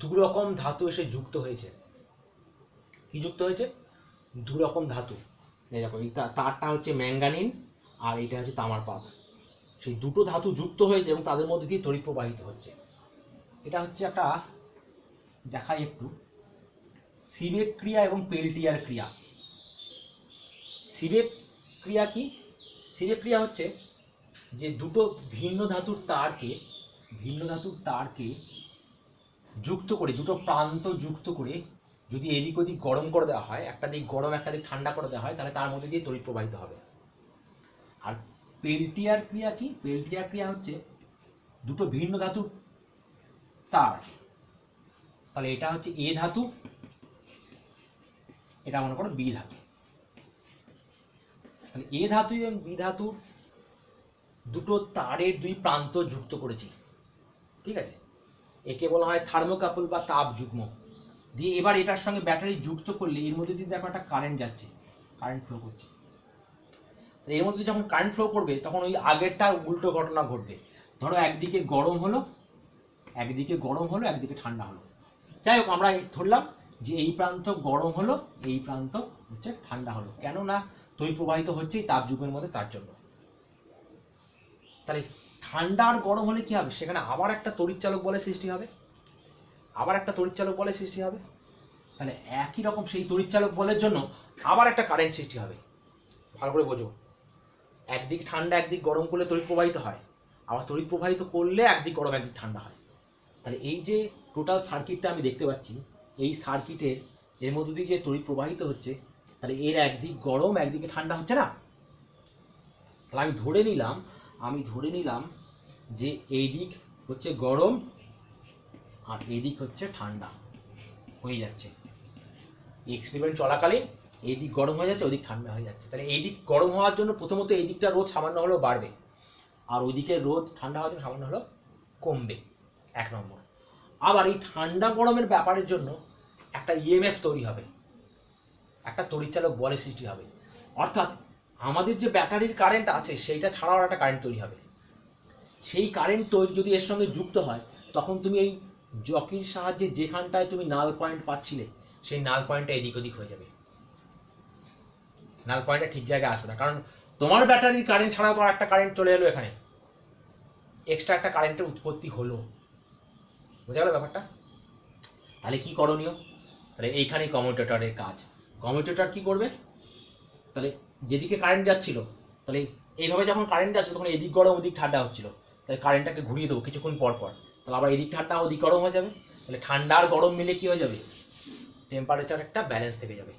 2 রকম ধাতু এসে যুক্ত হয়েছে। কি যুক্ত হয়েছে? 2 রকম ধাতু। এই দেখো, এই তারটা হচ্ছে ম্যাঙ্গানিন আর এইটা হচ্ছে তামার পাত। সেই দুটো ধাতু যুক্ত হয়েছে এবং তাদের মধ্যে দিয়ে তড়িৎ প্রবাহিত হচ্ছে। এটা হচ্ছে একটা দেখাই একটু, সিবেক ক্রিয়া এবং পেল্টিয়ার ক্রিয়া। সিবেক ক্রিয়া কি? সিবেক ক্রিয়া হচ্ছে যে দুটো ভিন্ন ধাতুর তারকে যুক্ত করে, দুটো প্রান্ত যুক্ত করে যদি এদিক ওদিক গরম করে দেওয়া হয়, একটা দিক গরম একটা দিক ঠান্ডা করে দেওয়া হয়, তাহলে তার মধ্যে দিয়ে তড়িৎ প্রবাহিত হবে। আর পেল্টিয়ার ক্রিয়া কি? পেল্টিয়ার ক্রিয়া হচ্ছে দুটো ভিন্ন ধাতুর তার আছে, তাহলে এটা হচ্ছে এ ধাতু, এটা মনে করো বি ধাতু। তাহলে এ ধাতু এবং বি ধাতুর দুটো তারের দুই প্রান্ত যুক্ত করেছি, ঠিক আছে, একে বলা হয় থার্মোকাপল বা তাপ যুগ্ম। দিয়ে এবার এটার সঙ্গে ব্যাটারি যুক্ত করলে এর মধ্যে দিয়ে দেখো একটা কারেন্ট যাচ্ছে, কারেন্ট ফ্লো করছে। এর মধ্যে যখন কারেন্ট ফ্লো করবে তখন ওই আগেরটার উল্টো ঘটনা ঘটবে। ধরো একদিকে গরম হলো, একদিকে ঠান্ডা হলো। যাই হোক, আমরা ধরলাম যে এই প্রান্ত গরম হলো, এই প্রান্ত হচ্ছে ঠান্ডা হলো, কেন না তড়িৎ প্রবাহিত হচ্ছে এই তাপযুগ্মের মধ্যে, তার জন্য। তাহলে ঠান্ডা আর গরম হলে কি হবে, সেখানে আবার একটা তড়িৎচালক বলের সৃষ্টি হবে, তাহলে একই রকম সেই তড়িৎচালক বলের জন্য আবার একটা কারেন্ট সৃষ্টি হবে। ভালো করে বোঝো, একদিক ঠান্ডা একদিক গরম করলে তড়িৎ প্রবাহিত হয়, আবার তড়িৎ প্রবাহিত করলে একদিক গরম একদিক ঠান্ডা হয়। তাহলে এই যে টোটাল সার্কিটটা আমি দেখতে পাচ্ছি, এই সার্কিটের এর মধ্যে দিয়ে যে তড়িৎ প্রবাহিত হচ্ছে, তাহলে এর একদিক গরম একদিকে ঠান্ডা হচ্ছে না। তাহলে আমি ধরে নিলাম যে এই দিক হচ্ছে গরম আর এই দিক হচ্ছে ঠান্ডা হয়ে যাচ্ছে। এক্সপেরিমেন্ট চলাকালীন এই দিক গরম হয়ে যাচ্ছে, ওই দিক ঠান্ডা হয়ে যাচ্ছে। তাহলে এই দিক গরম হওয়ার জন্য প্রথমত এই দিকটা রোদ সামান্য হলেও বাড়বে, আর ওই দিকের রোদ ঠান্ডা হওয়ার জন্য সামান্য হলেও কমবে, 1 নম্বর। আবার এই ঠান্ডা গরমের ব্যাপারের জন্য একটা ইএমএফ তৈরি হবে, একটা তড়িৎচালক বলের সৃষ্টি হবে। অর্থাৎ আমাদের যে ব্যাটারির কারেন্ট আছে সেইটা ছাড়াও একটা কারেন্ট তৈরি হবে। সেই কারেন্ট তৈরি যদি এর সঙ্গে যুক্ত হয়, তখন তুমি এই জকির সাহায্যে যেখানটায় তুমি নাল পয়েন্ট পাচ্ছিলে, সেই নাল পয়েন্টটা এদিক ওদিক হয়ে যাবে, নাল পয়েন্টটা ঠিক জায়গায় আসবে না। কারণ তোমার ব্যাটারির কারেন্ট ছাড়াও তো আর একটা কারেন্ট চলে এলো, এখানে এক্সট্রা একটা কারেন্টের উৎপত্তি হলো। বুঝা গেল ব্যাপারটা? তাহলে কি করণীয়? তাহলে এইখানেই কমিউটেটরের কাজ। কমিউটেটর কি করবে? তাহলে যেদিকে কারেন্ট যাচ্ছিল, তাহলে এইভাবে যখন কারেন্ট যাচ্ছিল তখন এদিক গরম ওদিক ঠান্ডা হচ্ছিল, তাহলে কারেন্টটাকে ঘুরিয়ে দেবো কিছুক্ষণ পর পর, তাহলে আবার এদিক ঠান্ডা ওদিক গরম হয়ে যাবে। তাহলে ঠান্ডা আর গরম মিলে কি হয়ে যাবে, টেম্পারেচার একটা ব্যালেন্স থেকে যাবে।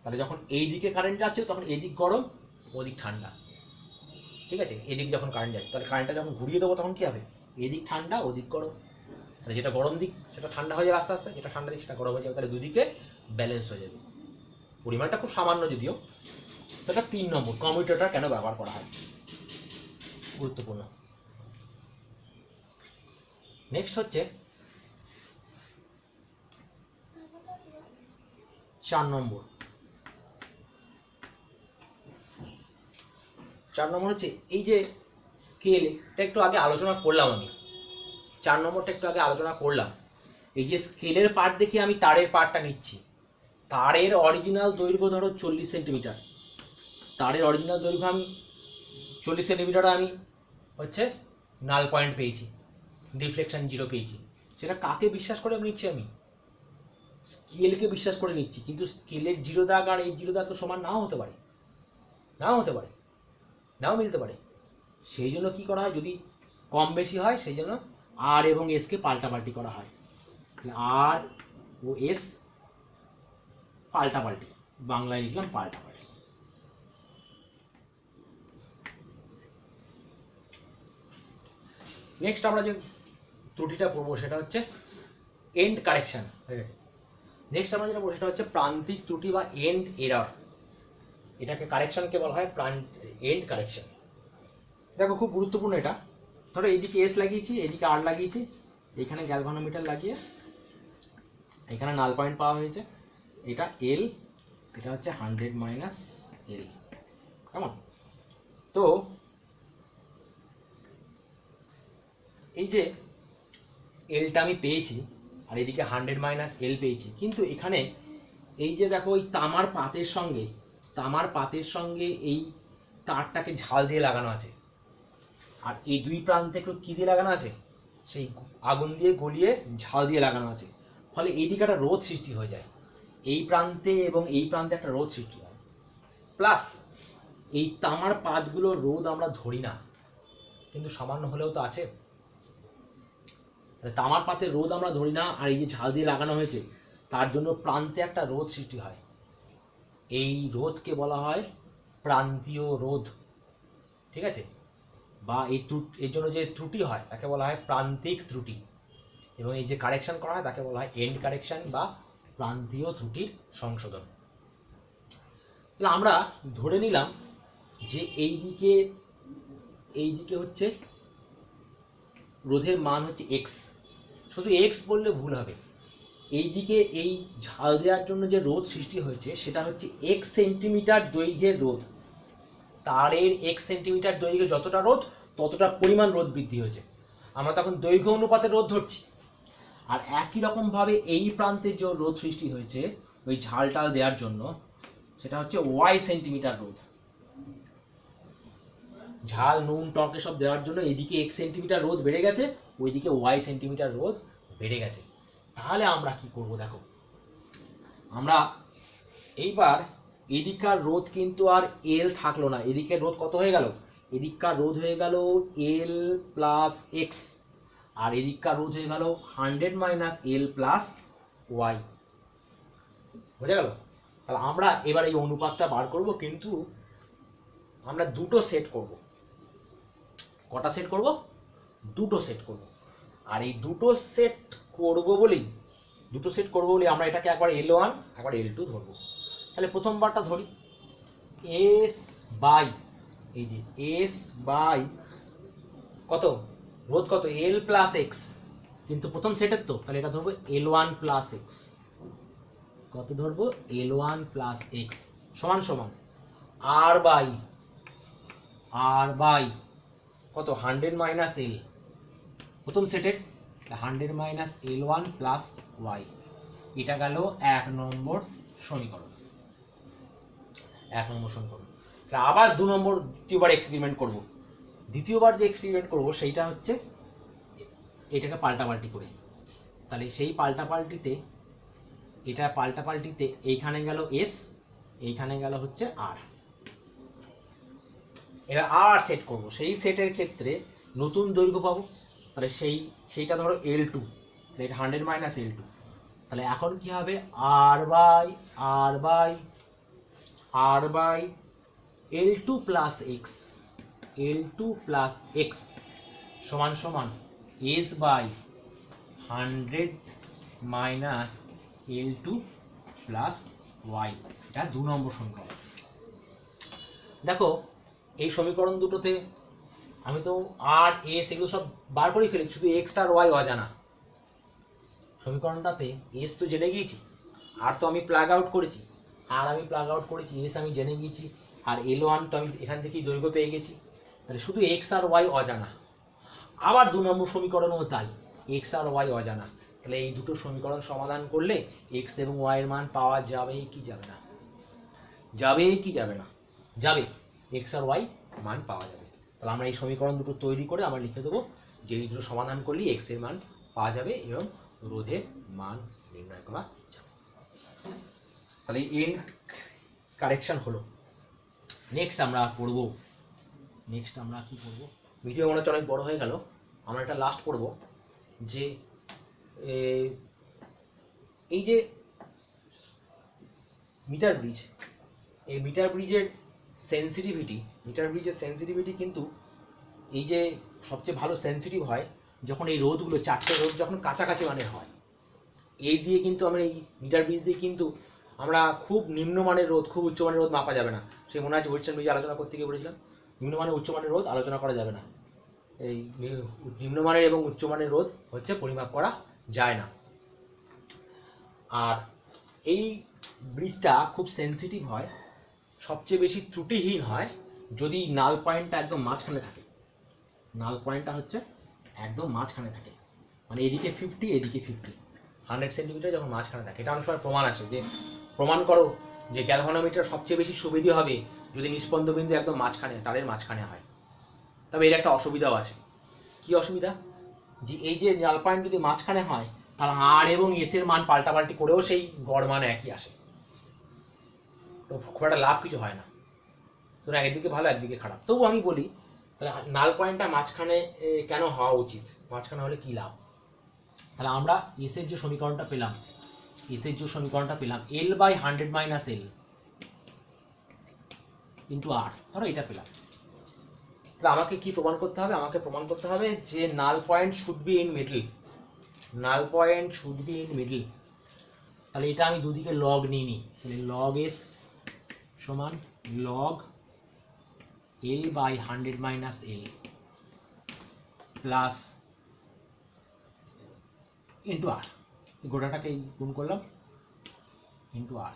তাহলে যখন এই দিকে কারেন্ট যাচ্ছে তখন এদিক গরম ওদিক ঠান্ডা, ঠিক আছে, এদিক যখন কারেন্ট যাচ্ছে, তাহলে কারেন্টটা যখন ঘুরিয়ে দেবো তখন কি হবে, এদিক ঠান্ডা ওদিক গরম। তাহলে যেটা গরম দিক সেটা ঠান্ডা হয়ে যাবে আস্তে আস্তে, যেটা ঠান্ডা দিক সেটা গরম হয়ে যাবে, তাহলে দুদিকে ব্যালেন্স হয়ে যাবে। পরিমাণটা খুব সামান্য যদিও। এটা 3 নম্বর, কমিউটেটর কেন ব্যবহার করা হয়, গুরুত্বপূর্ণ। নেক্সট হচ্ছে 4 নম্বর। 4 নম্বর হচ্ছে এই যে স্কেল, এটা একটু আগে আলোচনা করলাম আমি, 4 নম্বরটা একটু আগে আলোচনা করলাম। এই যে স্কেলের পার্ট দেখে আমি তারের পার্টটা নিচ্ছি। তারের অরিজিনাল দৈর্ঘ্য ধরো 40 সেন্টিমিটার, তারের অরিজিনাল দৈর্ঘ্য আমি 40 সেন্টিমিটার আমি হচ্ছে নাল পয়েন্ট পেয়েছি, ডিফ্লেকশন 0 পেয়েছি। সেটা কাকে বিশ্বাস করে নিচ্ছি আমি? স্কেলকে বিশ্বাস করে নিচ্ছি। কিন্তু স্কেলের 0 দাগ আর এই 0 দাগ তো সমান নাও হতে পারে, নাও মিলতে পারে। সেই জন্য কি করা হয়, যদি কম বেশি হয় সেই জন্য আর এবং এসকে পাল্টাপাল্টি করা হয়। আর ও এস পাল্টাপাল্টি, বাংলায় লিখলাম পাল্টাপাল্টি। নেক্সট আমরা যে ত্রুটিটা পড়বো সেটা হচ্ছে এন্ড কারেকশন, ঠিক আছে। নেক্সট আমরা যেটা পড়বো সেটা হচ্ছে প্রান্তিক ত্রুটি বা এন্ড এরর। এটাকে কারেকশনকে বলা হয় এন্ড কারেকশন। দেখো খুব গুরুত্বপূর্ণ এটা। ধরো এইদিকে এস লাগিয়েছি, এইদিকে আর লাগিয়েছি, এইখানে গ্যালভানোমিটার লাগিয়ে এখানে নাল পয়েন্ট পাওয়া হয়েছে, এটা এল, এটা হচ্ছে 100 মাইনাস এল, কেমন? তো এই যে এলটা আমি পেয়েছি আর এদিকে 100 মাইনাস এল পেয়েছি, কিন্তু এখানে এই যে দেখো ওই তামার পাতের সঙ্গে এই তারটাকে ঝাল দিয়ে লাগানো আছে, আর এই দুই প্রান্তে একটু কি দিয়ে লাগানো আছে, সেই আগুন দিয়ে গলিয়ে ঝাল দিয়ে লাগানো আছে। ফলে এইদিকে একটা রোদ সৃষ্টি হয়ে যায়, এই প্রান্তে এবং এই প্রান্তে একটা রোদ সৃষ্টি হয়। প্লাস এই তামার পাতগুলোর রোদ আমরা ধরি না, কিন্তু সামান্য হলেও তো আছে। তামার পাতের রোদ আমরা ধরি না, আর এই যে ঝাল দিয়ে লাগানো হয়েছে তার জন্য প্রান্তে একটা রোদ সৃষ্টি হয়। এই রোদকে বলা হয় প্রান্তীয় রোধ, ঠিক আছে, বা এর জন্য যে ত্রুটি হয় তাকে বলা হয় প্রান্তিক ত্রুটি, এবং এই যে কারেকশন করা হয় তাকে বলা হয় এন্ড কারেকশন বা প্রান্তীয় ত্রুটির সংশোধন। তাহলে আমরা ধরে নিলাম যে এইদিকে হচ্ছে রোধের মান হচ্ছে এক্স, শুধু এক্স বললে ভুল হবে। এইদিকে এই ঝাল দেওয়ার জন্য যে রোধ সৃষ্টি হয়েছে সেটা হচ্ছে এক্স সেন্টিমিটার দৈর্ঘ্যের রোধ। তারের এক্স সেন্টিমিটার দৈর্ঘ্যে যতটা রোধ ততটা পরিমাণ রোধ বৃদ্ধি হয়েছে। আমরা তখন দৈর্ঘ্য অনুপাতে রোধ ধরছি। আর একই রকম ভাবে এই প্রান্তের যে রোধ সৃষ্টি হয়েছে ওই ঝালটাল দেওয়ার জন্য সেটা হচ্ছে ওয়াই সেন্টিমিটার রোধ। ঝাল নুন টক এসব দেওয়ার জন্য এদিকে এক্স সেন্টিমিটার রোধ বেড়ে গেছে, ওইদিকে ওয়াই সেন্টিমিটার রোধ বেড়ে গেছে। তাহলে আমরা কি করব দেখো, আমরা এইবার এদিককার রোধ কিন্তু আর এল থাকলো না, এদিকের রোধ কত হয়ে গেল, এদিককার রোধ হয়ে গেল এল প্লাস এক্স, আর এদিককার রোধ হয়ে গেল 100 মাইনাস এল প্লাস ওয়াই। বোঝা গেল? তাহলে আমরা এবার এই অনুপাতটা বার করব, কিন্তু আমরা দুটো সেট করব। কটা সেট করব? দুটো সেট করব। আর এই দুটো সেট করব বলেই আমরা এটাকে একবার L1 একবার L2 ধরবো। তাহলে প্রথমবারটা ধরি এস বাই, এই যে এস বাই কত রোধ কত এল প্লাস এক্স, কিন্তু প্রথম সেটের তো, তাহলে এটা ধরবো L1 প্লাস এক্স। কত ধরবো? L1 প্লাস এক্স সমান সমান আর বাই কত 100 মাইনাস এল, প্রথম সেটের 100 মাইনাস L1 প্লাস ওয়াই। এটা গেল 1 নম্বর সমীকরণ। আবার 2 নম্বর দ্বিতীয়বার এক্সপেরিমেন্ট করব। দ্বিতীয়বার যে এক্সপেরিমেন্ট করব সেইটা হচ্ছে এটাকে পাল্টাপাল্টি করে। তাহলে সেই পাল্টাপাল্টিতে এইখানে গেল এস, এইখানে গেল হচ্ছে আর। এবার আর সেট করব, সেই সেটের ক্ষেত্রে নতুন দৈর্ঘ্য পাবো। তাহলে সেইটা ধরো L2, তাহলে এটা 100 মাইনাস L2। তাহলে এখন কি হবে? আর বাই L2 প্লাস এক্স সমান সমান S by 100 minus L2 plus y. এটা 2 নম্বর সমীকরণ। দেখো এই সমীকরণ দুটোতে আমি তো আর এস এগুলো সব বার করে ফেলেছি, শুধু এক্স আর ওয়াই অজানা। সমীকরণটাতে এস তো জেনে গিয়েছি, আর তো আমি প্লাগ আউট করেছি, এস আমি জেনে গিয়েছি, আর L1 তো আমি এখান থেকেই দৈর্ঘ্য পেয়ে গেছি। তাহলে শুধু এক্স আর ওয়াই অজানা। আবার 2 নম্বর সমীকরণও তাই, এক্স আর ওয়াই অজানা। তাহলে এই দুটো সমীকরণ সমাধান করলে এক্স এবং ওয়াই এর মান পাওয়া যাবে কি যাবে না? যাবে, এক্স আর ওয়াই মান পাওয়া যাবে। তাহলে আমরা এই সমীকরণ দুটো তৈরি করে আমরা লিখে দেবো যে এই দুটো সমাধান করলে এক্স এর মান পাওয়া যাবে এবং রোধের মান নির্ণয় করা যাবে। তাহলে এন্ড কারেকশন হলো। নেক্সট আমরা কি করব? ভিডিও মনে হচ্ছে অনেক বড় হয়ে গেল, আমরা এটা লাস্ট করব যে এই যে মিটার ব্রিজ, এই মিটার ব্রিজের সেন্সিটিভিটি কিন্তু এই যে সবচেয়ে ভালো সেন্সিটিভ হয় যখন এই রোধগুলো, চারটে রোধ যখন কাছাকাছি মানের হয়। এই দিয়ে কিন্তু আমরা এই মিটার ব্রিজ দিয়ে কিন্তু আমরা খুব নিম্নমানের রোধ, খুব উচ্চমানের রোধ মাপা যাবে না। সেই মনে আছে হুইটস্টোন ব্রিজে আলোচনা করতে গিয়ে বলেছিলাম নিম্নমানের উচ্চমানের রোধ আলোচনা করা যাবে না। এই নিম্নমানের এবং উচ্চমানের রোধ হচ্ছে পরিমাপ করা যায় না। আর এই ব্রিজটা খুব সেন্সিটিভ হয়, সবচেয়ে বেশি ত্রুটিহীন হয় যদি নাল পয়েন্টটা একদম মাঝখানে থাকে। নাল পয়েন্টটা হচ্ছে একদম মাঝখানে থাকে, মানে এদিকে 50 এদিকে 50, 100 সেন্টিমিটার যখন মাঝখানে থাকে। এটা অনেক সময় প্রমাণ আছে যে প্রমাণ করো যে গ্যালভানোমিটার সবচেয়ে বেশি সুবিধা হবে যদি নিষ্পন্দ বিন্দু একদম মাঝখানে, তারের মাঝখানে হয়। তবে এর একটা অসুবিধাও আছে। কি অসুবিধা? যে এই যে নাল পয়েন্ট যদি মাঝখানে হয় তাহলে আর এবং এস এর মান পাল্টাপাল্টি করেও সেই গড় মান একই আসে, তো খুব একটা লাভ কিছু হয় না। তোরা একদিকে ভালো একদিকে খারাপ। তবু আমি বলি তাহলে নাল পয়েন্টটা মাঝখানে কেন হওয়া উচিত, মাঝখানে হলে কি লাভ? তাহলে আমরা এস এর যে সমীকরণটা পেলাম L by 100 minus L into R, ধরো এটা পেলাম। তাহলে আমাকে কি প্রমাণ করতে হবে? আমাকে প্রমাণ করতে হবে যে null point should be in middle, null point should be in middle. তাহলে এটা আমি দুদিকে লগ নিয়ে নিই, তাহলে লগ এস সমান log L by 100 minus L plus into R, গোটাটাকে গুণ করলাম ইন্টু আর।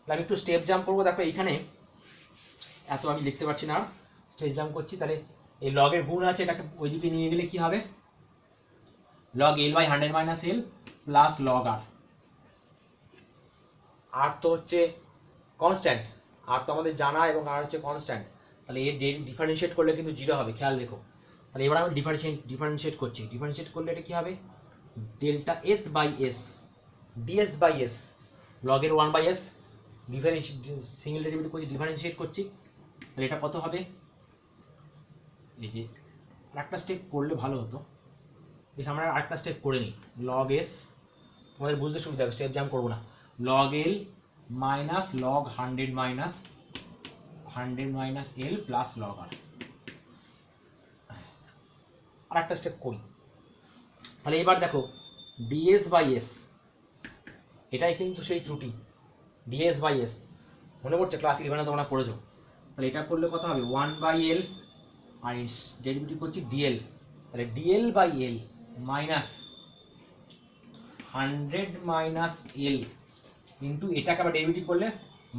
আমি একটু স্টেপ জাম্প করবো, দেখো এইখানে এত আমি লিখতে পারছি না, স্টেপ জাম্প করছি। তাহলে এই লগের গুণ আছে, এটাকে ওইদিকে নিয়ে গেলে কি হবে? Log L by 100 minus L plus log R. আর তো হচ্ছে কনস্ট্যান্ট, আর তো আমাদের জানা, এবং আর হচ্ছে কনস্ট্যান্ট। তাহলে এর ডিফারেন্সিয়েট করলে কিন্তু 0 হবে, খেয়াল রেখো। তাহলে এবার আমি ডিফারেন্সিয়েট করছি, ডিফারেন্সিয়েট করলে এটা কি হবে? Delta S by S dS by S, লগের 1 বাই এস, সিঙ্গেল ডেরিভেটিভ করছি, ডিফারেন্সিয়েট করছি। তাহলে এটা কত হবে? এই যে আরেকটা স্টেপ করলে ভালো হতো, বেশ আমরা আরেকটা স্টেপ করে নিই। লগ এস, তোমাদের বুঝতে সুবিধা হবে, স্টেপ জাম্প করবো না। Log L minus log 100 minus L plus log আর। আরেকটা স্টেপ করি। তাহলে এবার দেখো ডিএস বাই এস, এটাই কিন্তু সেই ত্রুটি, ডিএস বাই এস মনে পড়ছে ক্লাস 11 তোমরা পড়েছো। তাহলে এটা করলে কত হবে? 1 বাই এল, আর ডেরিভেটিভ করছি ডিএল, তাহলে dL by L minus 100 minus L into এটাকে আবার ডেরিভেটিভ করলে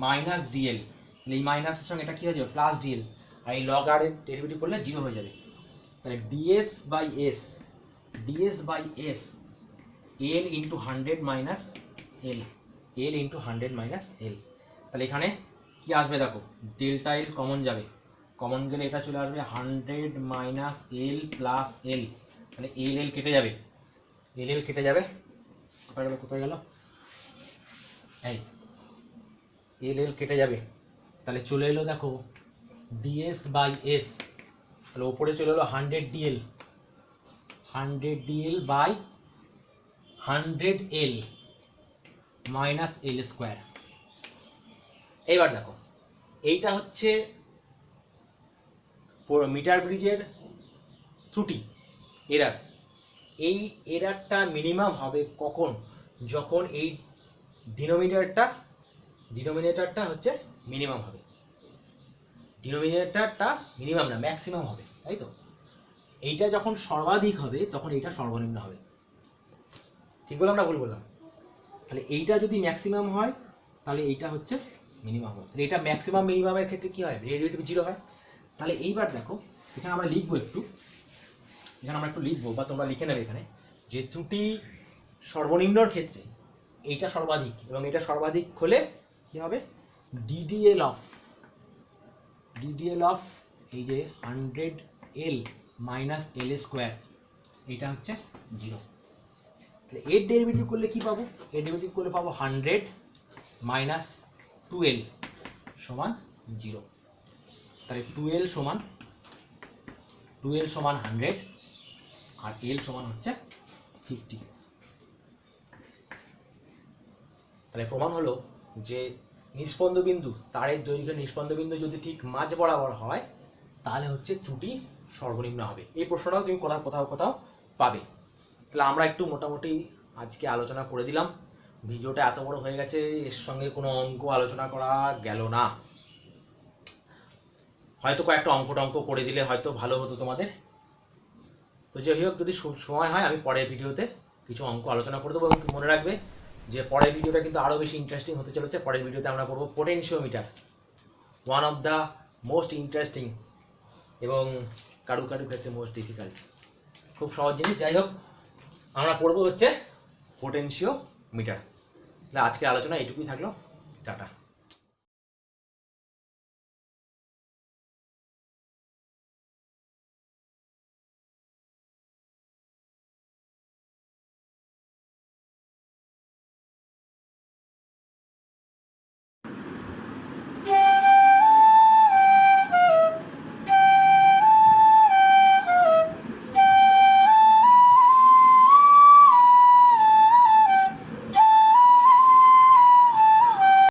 মাইনাস ডিএল, তাহলে এই মাইনাসের সঙ্গে এটা কি হয়ে যাবে? প্লাস ডিএল, আর এই লগ আর এর ডেরিভেটিভ করলে 0 হয়ে যাবে। তাহলে dS by S, dS by S L into 100 minus L, L into 100 minus L. তাহলে এখানে কি আসবে দেখো, ডেল্টা এল কমন যাবে, কমন গেলে এটা চলে আসবে 100 মাইনাস এল প্লাস এল, তাহলে এল এল কেটে যাবে, এল এল কেটে যাবে, কোথায় গেল কোথায় গেল, এই এল এল কেটে যাবে। তাহলে চলে এলো দেখো ডিএস বাই এস, তাহলে ওপরে চলে এলো 100 dL, 100 dL by 100 L minus L square. এইবার দেখো এইটা হচ্ছে মিটার ব্রিজের ত্রুটি, এরার। এই এরারটা মিনিমাম হবে কখন? যখন এই ডিনোমিনেটরটা হচ্ছে মিনিমাম হবে, ডিনোমিনেটরটা মিনিমাম না ম্যাক্সিমাম হবে, তাই তো? এইটা যখন সর্বাধিক হবে তখন এইটা সর্বনিম্ন হবে। ঠিক বললাম না ভুল বললাম? তাহলে এইটা যদি ম্যাক্সিমাম হয় তাহলে এইটা হচ্ছে মিনিমাম হবে। তাহলে এটা ম্যাক্সিমাম মিনিমামের ক্ষেত্রে কি হয়? ডেরিভেটিভ 0 হয়। তাহলে এইবার দেখো এখানে আমরা লিখবো একটু, এখানে আমরা একটু লিখবো বা তোমরা লিখে নেবে এখানে, যে ত্রুটি সর্বনিম্নর ক্ষেত্রে এইটা সর্বাধিক, এবং এটা সর্বাধিক হলে কি হবে? ডিডিএল অফ এই যে 100 এল মাইনাস এল স্কোয়ার, এটা হচ্ছে 0। তাহলে এর ডেরিভেটিভ করলে কি পাবো? এর ডেরিভেটিভ করলে পাবো 100 মাইনাস 2l সমান 0। তাহলে 2l সমান 100 আর l সমান হচ্ছে 50। তাহলে প্রমাণ হলো যে নিষ্পন্দ বিন্দু, তারের দৈর্ঘ্য নিষ্পন্দ বিন্দু যদি ঠিক মাঝ বরাবর হয় তাহলে হচ্ছে ত্রুটি সর্বনিম্ন হবে। এই প্রশ্নটাও তুমি কোথাও পাবে। তাহলে আমরা একটু মোটামুটি আজকে আলোচনা করে দিলাম। ভিডিওটা এত বড় হয়ে গেছে, এর সঙ্গে কোনো অঙ্ক আলোচনা করা গেল না। হয়তো কয়েকটা অঙ্ক করে দিলে হয়তো ভালো হতো তোমাদের। তো যাই হোক, যদি সময় হয় আমি পরের ভিডিওতে কিছু অঙ্ক আলোচনা করে দেবো। এবং মনে রাখবে যে পরের ভিডিওটা কিন্তু আরও বেশি ইন্টারেস্টিং হতে চলেছে। পরের ভিডিওতে আমরা করবো potentiometer, one of the most interesting এবং কারু ক্ষেত্রে মোস্ট ডিফিকাল্ট, খুব সহজ জিনিস। যাই হোক, আমরা পড়বো হচ্ছে পোটেনশিওমিটার। আজকের আলোচনা এইটুকুই থাকলো, টাটা।